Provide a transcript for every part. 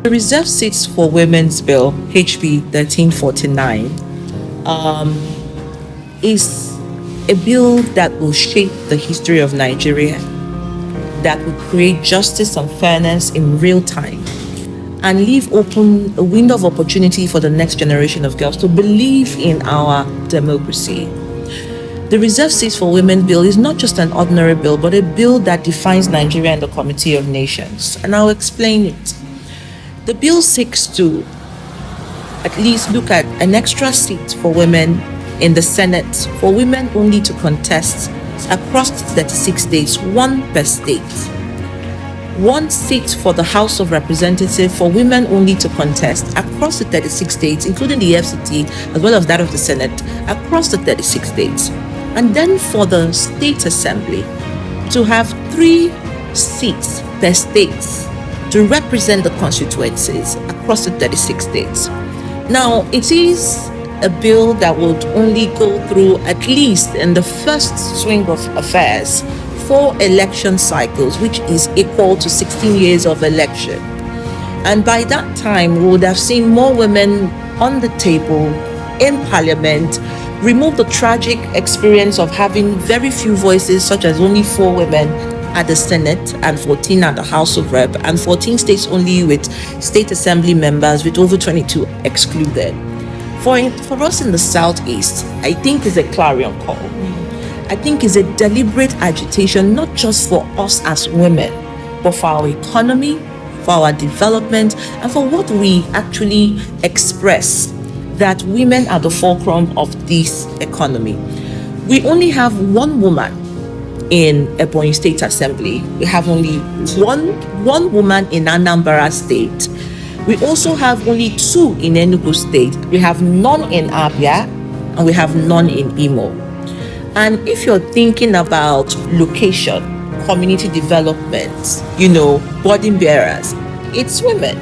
The reserved seats for women's bill, HB 1349, is a bill that will shape the history of Nigeria, that will create justice and fairness in real time, and leave open a window of opportunity for the next generation of girls to believe in our democracy. The Reserved Seats for Women bill is not just an ordinary bill, but a bill that defines Nigeria in the Committee of Nations. And I'll explain it. The bill seeks to at least look at an extra seat for women in the Senate, for women only to contest across 36 states, one per state. One seat for the House of Representatives for women only to contest across the 36 states, including the FCT, as well as that of the Senate, across the 36 states. And then for the State Assembly to have 3 seats per state to represent the constituencies across the 36 states. Now, it is a bill that would only go through, at least in the first swing of affairs, 4 election cycles, which is equal to 16 years of election. And by that time, we would have seen more women on the table in Parliament, remove the tragic experience of having very few voices, such as only 4 women at the Senate and 14 at the House of Rep, and 14 states only with state assembly members, with over 22 excluded. For us in the Southeast, I think is a clarion call. I think is a deliberate agitation, not just for us as women, but for our economy, for our development, and for what we actually express, that women are the fulcrum of this economy. We only have 1 woman in Ebonyi State Assembly. We have only one woman in Anambra State. We also have only 2 in Enugu State. We have none in Abia, and we have none in Imo. And if you're thinking about location, community development, burden bearers, it's women.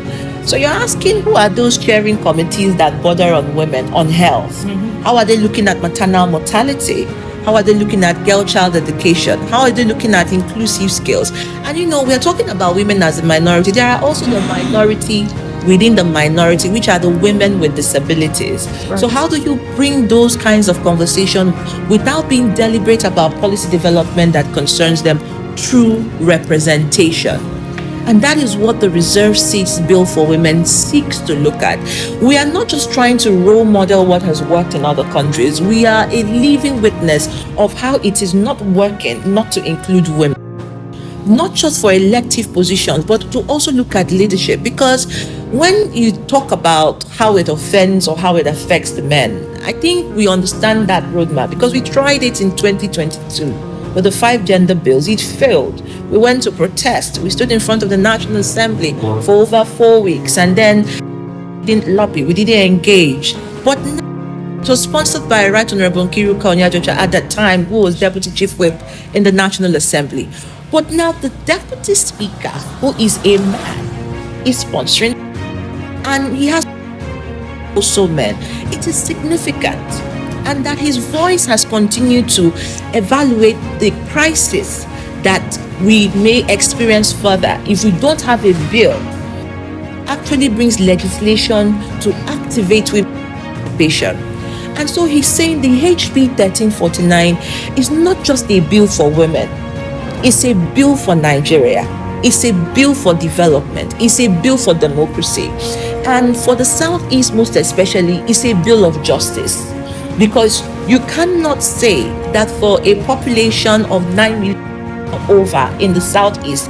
So you're asking, who are those chairing committees that border on women, on health? How are they looking at maternal mortality? How are they looking at girl-child education? How are they looking at inclusive skills? And we're talking about women as a minority. There are also the minority within the minority, which are the women with disabilities. Right. So how do you bring those kinds of conversation without being deliberate about policy development that concerns them through representation? And that is what the Reserved Seats Bill for Women seeks to look at. We are not just trying to role model what has worked in other countries. We are a living witness of how it is not working not to include women. Not just for elective positions, but to also look at leadership. Because when you talk about how it offends or how it affects the men, I think we understand that roadmap, because we tried it in 2022 with the 5 gender bills. It failed. We went to protest. We stood in front of the National Assembly for over 4 weeks, and then we didn't lobby, we didn't engage. But it was sponsored by Right Honorable Nkiru Onyajocha at that time, who was Deputy Chief Whip in the National Assembly. But now the Deputy Speaker, who is a man, is sponsoring, and he has also men. It is significant, and that his voice has continued to evaluate the crisis that we may experience further if we don't have a bill actually brings legislation to activate women's participation. And so he's saying the HB 1349 is not just a bill for women, it's a bill for Nigeria, it's a bill for development, it's a bill for democracy, and for the Southeast most especially, it's a bill of justice. Because you cannot say that for a population of 9 million over in the Southeast,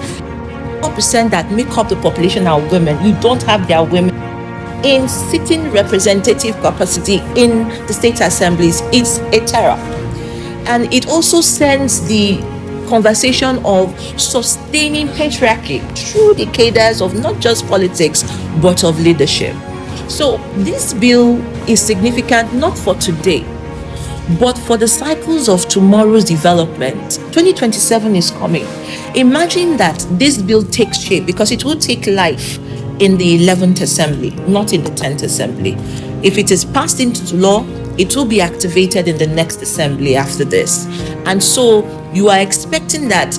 4% that make up the population are women. You don't have their women in sitting representative capacity in the state assemblies. It's a terror. And it also sends the conversation of sustaining patriarchy through the cadres of not just politics, but of leadership. So this bill is significant not for today, but for the cycles of tomorrow's development. 2027 is coming. Imagine that this bill takes shape, because it will take life in the 11th Assembly, not in the 10th Assembly. If it is passed into law, it will be activated in the next assembly after this. And so you are expecting that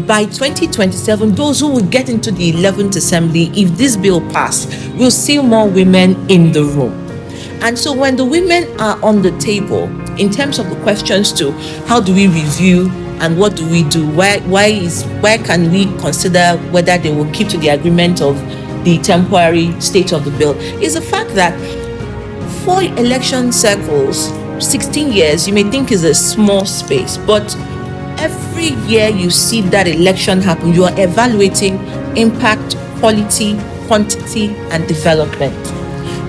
by 2027, those who will get into the 11th assembly, if this bill passed, will see more women in the room. And so when the women are on the table, in terms of the questions to how do we review and what do we do, why can we consider whether they will keep to the agreement of the temporary state of the bill, is the fact that 4 election cycles, 16 years, you may think is a small space, but every year you see that election happen, you are evaluating impact, quality, quantity, and development.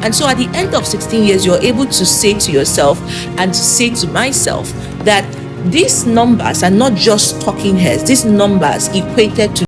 And so at the end of 16 years, you're able to say to yourself and to say to myself that these numbers are not just talking heads. These numbers equated to